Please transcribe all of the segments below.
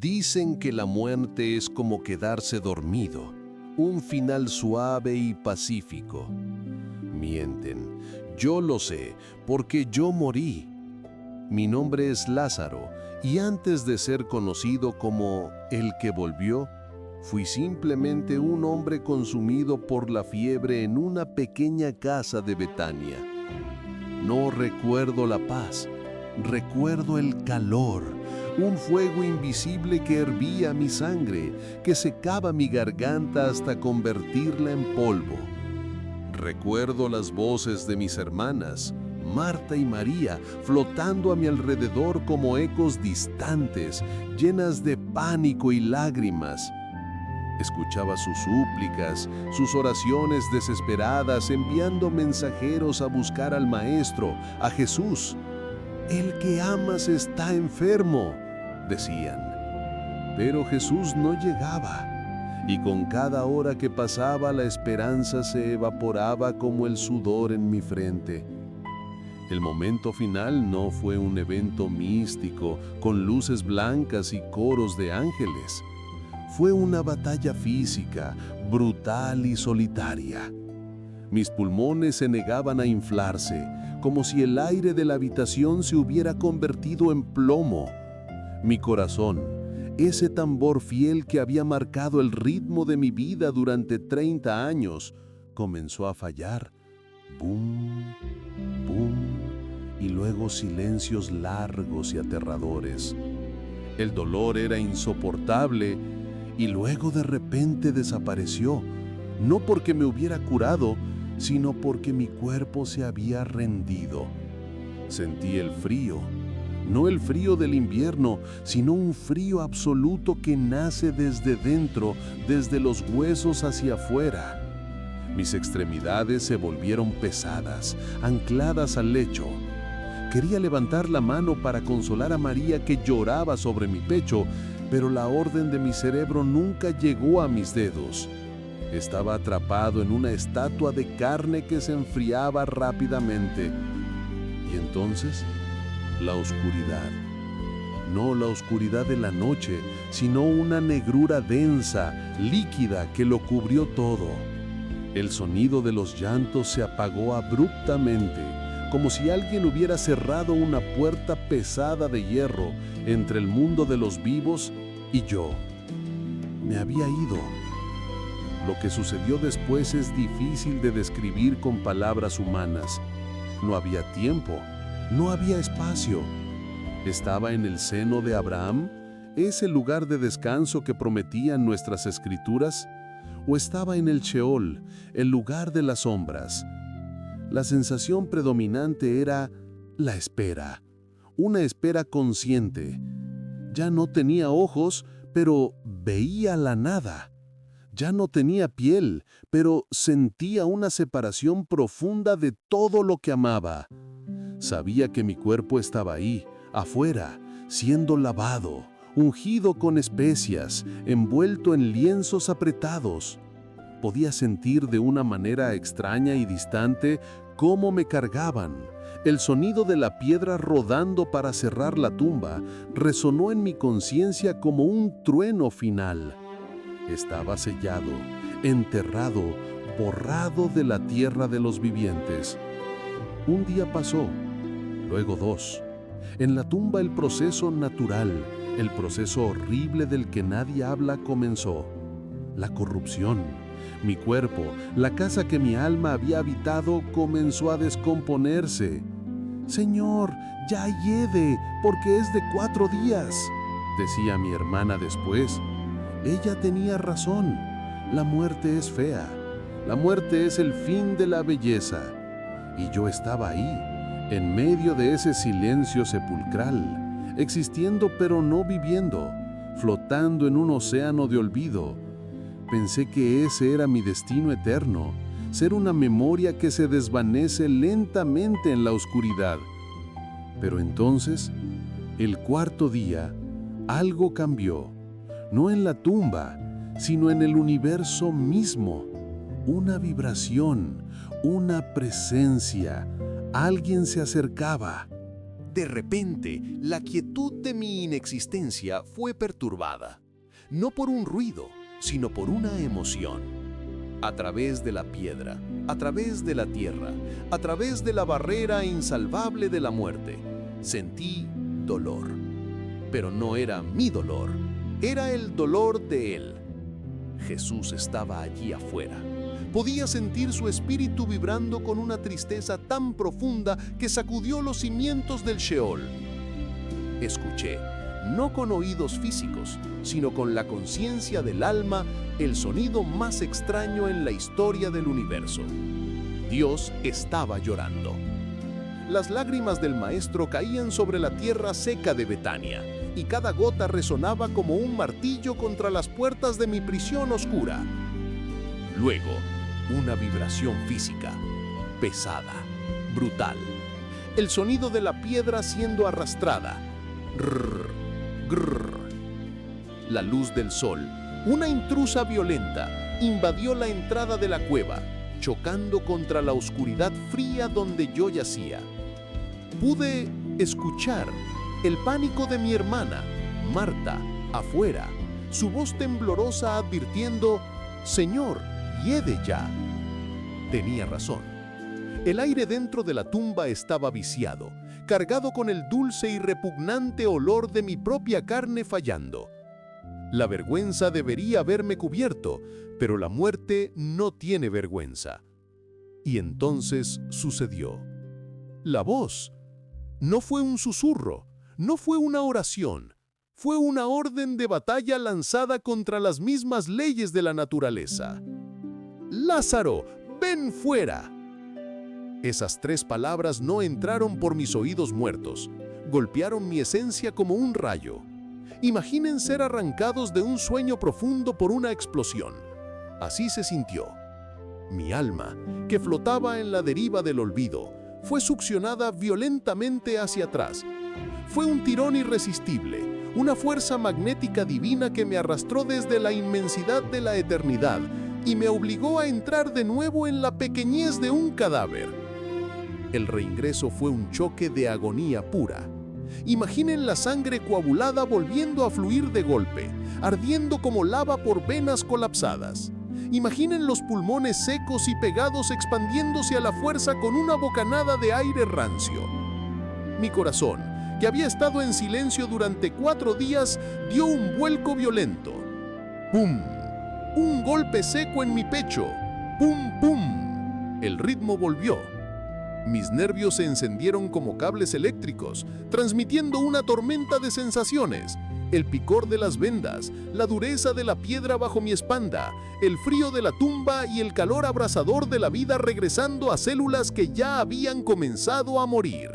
Dicen que la muerte es como quedarse dormido, un final suave y pacífico. Mienten, yo lo sé, porque yo morí. Mi nombre es Lázaro, y antes de ser conocido como el que volvió, fui simplemente un hombre consumido por la fiebre en una pequeña casa de Betania. No recuerdo la paz, recuerdo el calor, un fuego invisible que hervía mi sangre, que secaba mi garganta hasta convertirla en polvo. Recuerdo las voces de mis hermanas, Marta y María, flotando a mi alrededor como ecos distantes, llenas de pánico y lágrimas. Escuchaba sus súplicas, sus oraciones desesperadas, enviando mensajeros a buscar al Maestro, a Jesús. «El que amas está enfermo», decían. Pero Jesús no llegaba, y con cada hora que pasaba la esperanza se evaporaba como el sudor en mi frente. El momento final no fue un evento místico, con luces blancas y coros de ángeles. Fue una batalla física, brutal y solitaria. Mis pulmones se negaban a inflarse, como si el aire de la habitación se hubiera convertido en plomo. Mi corazón, ese tambor fiel que había marcado el ritmo de mi vida durante 30 años, comenzó a fallar. Bum, bum, y luego silencios largos y aterradores. El dolor era insoportable y luego de repente desapareció, no porque me hubiera curado, sino porque mi cuerpo se había rendido. Sentí el frío, no el frío del invierno, sino un frío absoluto que nace desde dentro, desde los huesos hacia afuera. Mis extremidades se volvieron pesadas, ancladas al lecho. Quería levantar la mano para consolar a María que lloraba sobre mi pecho, pero la orden de mi cerebro nunca llegó a mis dedos. Estaba atrapado en una estatua de carne que se enfriaba rápidamente. Y entonces, la oscuridad. No la oscuridad de la noche, sino una negrura densa, líquida, que lo cubrió todo. El sonido de los llantos se apagó abruptamente, como si alguien hubiera cerrado una puerta pesada de hierro entre el mundo de los vivos y yo. Me había ido. Lo que sucedió después es difícil de describir con palabras humanas. No había tiempo, no había espacio. Estaba en el seno de Abraham, ese lugar de descanso que prometían nuestras escrituras, o estaba en el Sheol, el lugar de las sombras. La sensación predominante era la espera, una espera consciente. Ya no tenía ojos, pero veía la nada. Ya no tenía piel, pero sentía una separación profunda de todo lo que amaba. Sabía que mi cuerpo estaba ahí, afuera, siendo lavado, ungido con especias, envuelto en lienzos apretados. Podía sentir de una manera extraña y distante cómo me cargaban. El sonido de la piedra rodando para cerrar la tumba resonó en mi conciencia como un trueno final. Estaba sellado, enterrado, borrado de la tierra de los vivientes. Un día pasó, luego 2. En la tumba el proceso natural, el proceso horrible del que nadie habla comenzó. La corrupción. Mi cuerpo, la casa que mi alma había habitado, comenzó a descomponerse. «Señor, ya hiede, porque es de 4 días», decía mi hermana después. Ella tenía razón. La muerte es fea. La muerte es el fin de la belleza. Y yo estaba ahí, en medio de ese silencio sepulcral, existiendo pero no viviendo, flotando en un océano de olvido. Pensé que ese era mi destino eterno, ser una memoria que se desvanece lentamente en la oscuridad. Pero entonces, el 4.º día, algo cambió. No en la tumba, sino en el universo mismo. Una vibración, una presencia. Alguien se acercaba. De repente, la quietud de mi inexistencia fue perturbada, no por un ruido, sino por una emoción. A través de la piedra, a través de la tierra, a través de la barrera insalvable de la muerte, sentí dolor. Pero no era mi dolor, era el dolor de Él. Jesús estaba allí afuera. Podía sentir su espíritu vibrando con una tristeza tan profunda que sacudió los cimientos del Sheol. Escuché, no con oídos físicos, sino con la conciencia del alma, el sonido más extraño en la historia del universo. Dios estaba llorando. Las lágrimas del Maestro caían sobre la tierra seca de Betania, y cada gota resonaba como un martillo contra las puertas de mi prisión oscura. Luego, una vibración física, pesada, brutal. El sonido de la piedra siendo arrastrada. Grrr, grrr. La luz del sol, una intrusa violenta, invadió la entrada de la cueva, chocando contra la oscuridad fría donde yo yacía. Pude escuchar el pánico de mi hermana, Marta, afuera, su voz temblorosa advirtiendo: «Señor, hiede ya». Tenía razón. El aire dentro de la tumba estaba viciado, cargado con el dulce y repugnante olor de mi propia carne fallando. La vergüenza debería haberme cubierto, pero la muerte no tiene vergüenza. Y entonces sucedió. La voz no fue un susurro, no fue una oración, fue una orden de batalla lanzada contra las mismas leyes de la naturaleza. «Lázaro, ven fuera». Esas 3 palabras no entraron por mis oídos muertos, golpearon mi esencia como un rayo. Imaginen ser arrancados de un sueño profundo por una explosión. Así se sintió. Mi alma, que flotaba en la deriva del olvido, fue succionada violentamente hacia atrás. Fue un tirón irresistible, una fuerza magnética divina que me arrastró desde la inmensidad de la eternidad y me obligó a entrar de nuevo en la pequeñez de un cadáver. El reingreso fue un choque de agonía pura. Imaginen la sangre coagulada volviendo a fluir de golpe, ardiendo como lava por venas colapsadas. Imaginen los pulmones secos y pegados expandiéndose a la fuerza con una bocanada de aire rancio. Mi corazón, que había estado en silencio durante 4 días, dio un vuelco violento. ¡Pum! Un golpe seco en mi pecho. ¡Pum, pum! El ritmo volvió. Mis nervios se encendieron como cables eléctricos, transmitiendo una tormenta de sensaciones. El picor de las vendas, la dureza de la piedra bajo mi espalda, el frío de la tumba y el calor abrasador de la vida regresando a células que ya habían comenzado a morir.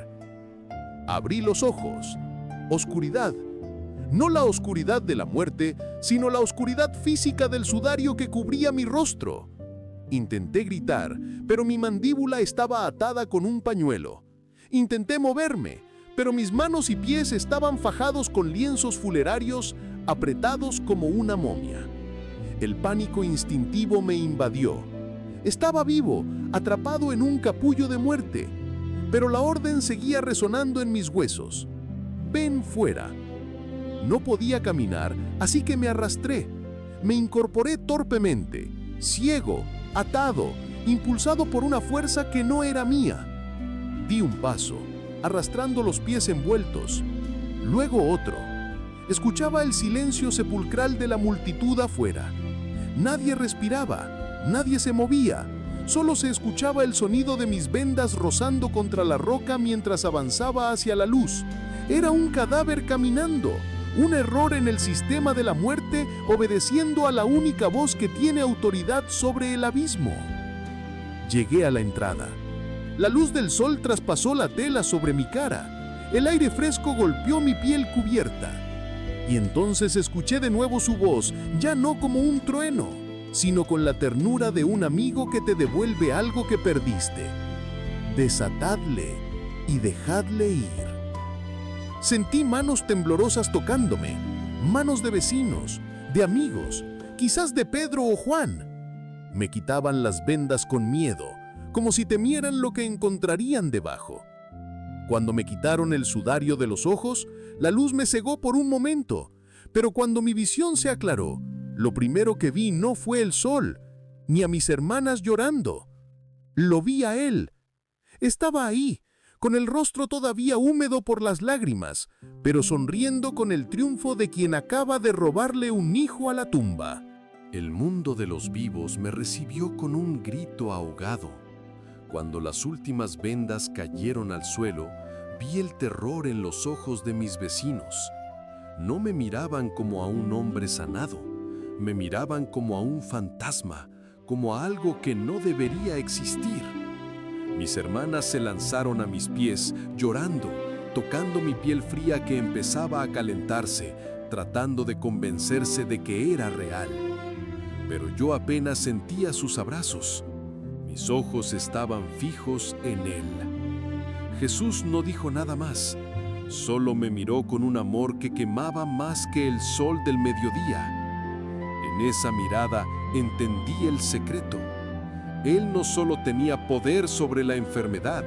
Abrí los ojos. Oscuridad. No la oscuridad de la muerte, sino la oscuridad física del sudario que cubría mi rostro. Intenté gritar, pero mi mandíbula estaba atada con un pañuelo. Intenté moverme, pero mis manos y pies estaban fajados con lienzos funerarios, apretados como una momia. El pánico instintivo me invadió. Estaba vivo, atrapado en un capullo de muerte, pero la orden seguía resonando en mis huesos. «Ven fuera». No podía caminar, así que me arrastré. Me incorporé torpemente, ciego, atado, impulsado por una fuerza que no era mía. Di un paso, arrastrando los pies envueltos, luego otro. Escuchaba el silencio sepulcral de la multitud afuera. Nadie respiraba, nadie se movía, solo se escuchaba el sonido de mis vendas rozando contra la roca mientras avanzaba hacia la luz. Era un cadáver caminando. Un error en el sistema de la muerte obedeciendo a la única voz que tiene autoridad sobre el abismo. Llegué a la entrada. La luz del sol traspasó la tela sobre mi cara. El aire fresco golpeó mi piel cubierta. Y entonces escuché de nuevo su voz, ya no como un trueno, sino con la ternura de un amigo que te devuelve algo que perdiste. Desatadle y dejadle ir. Sentí manos temblorosas tocándome, manos de vecinos, de amigos, quizás de Pedro o Juan. Me quitaban las vendas con miedo, como si temieran lo que encontrarían debajo. Cuando me quitaron el sudario de los ojos, la luz me cegó por un momento, pero cuando mi visión se aclaró, lo primero que vi no fue el sol, ni a mis hermanas llorando. Lo vi a él. Estaba ahí, con el rostro todavía húmedo por las lágrimas, pero sonriendo con el triunfo de quien acaba de robarle un hijo a la tumba. El mundo de los vivos me recibió con un grito ahogado. Cuando las últimas vendas cayeron al suelo, vi el terror en los ojos de mis vecinos. No me miraban como a un hombre sanado, me miraban como a un fantasma, como a algo que no debería existir. Mis hermanas se lanzaron a mis pies, llorando, tocando mi piel fría que empezaba a calentarse, tratando de convencerse de que era real. Pero yo apenas sentía sus abrazos. Mis ojos estaban fijos en él. Jesús no dijo nada más, solo me miró con un amor que quemaba más que el sol del mediodía. En esa mirada entendí el secreto. Él no solo tenía poder sobre la enfermedad,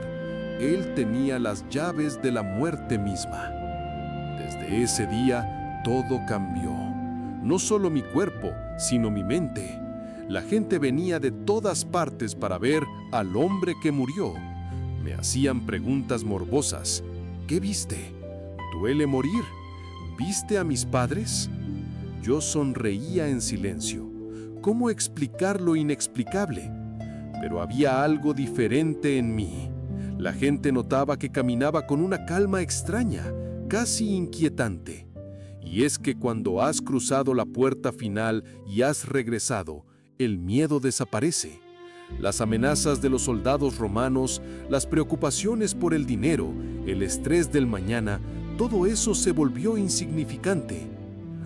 Él tenía las llaves de la muerte misma. Desde ese día, todo cambió. No solo mi cuerpo, sino mi mente. La gente venía de todas partes para ver al hombre que murió. Me hacían preguntas morbosas. ¿Qué viste? ¿Duele morir? ¿Viste a mis padres? Yo sonreía en silencio. ¿Cómo explicar lo inexplicable? Pero había algo diferente en mí. La gente notaba que caminaba con una calma extraña, casi inquietante. Y es que cuando has cruzado la puerta final y has regresado, el miedo desaparece. Las amenazas de los soldados romanos, las preocupaciones por el dinero, el estrés del mañana, todo eso se volvió insignificante.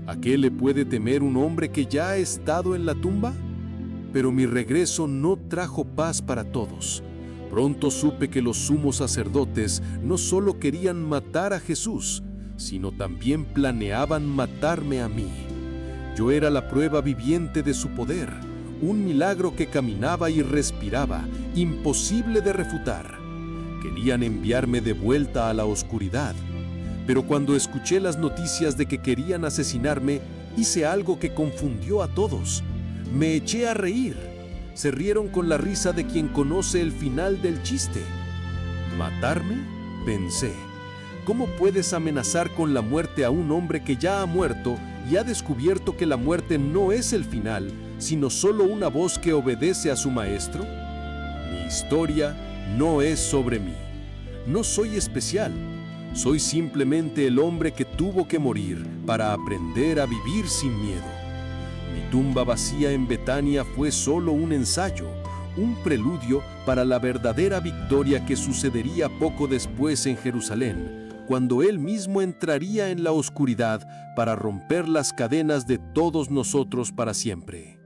¿A qué le puede temer un hombre que ya ha estado en la tumba? Pero mi regreso no trajo paz para todos. Pronto supe que los sumos sacerdotes no solo querían matar a Jesús, sino también planeaban matarme a mí. Yo era la prueba viviente de su poder, un milagro que caminaba y respiraba, imposible de refutar. Querían enviarme de vuelta a la oscuridad. Pero cuando escuché las noticias de que querían asesinarme, hice algo que confundió a todos. Me eché a reír. Se rieron con la risa de quien conoce el final del chiste. ¿Matarme? Pensé. ¿Cómo puedes amenazar con la muerte a un hombre que ya ha muerto y ha descubierto que la muerte no es el final, sino solo una voz que obedece a su maestro? Mi historia no es sobre mí. No soy especial. Soy simplemente el hombre que tuvo que morir para aprender a vivir sin miedo. Mi tumba vacía en Betania fue solo un ensayo, un preludio para la verdadera victoria que sucedería poco después en Jerusalén, cuando Él mismo entraría en la oscuridad para romper las cadenas de todos nosotros para siempre.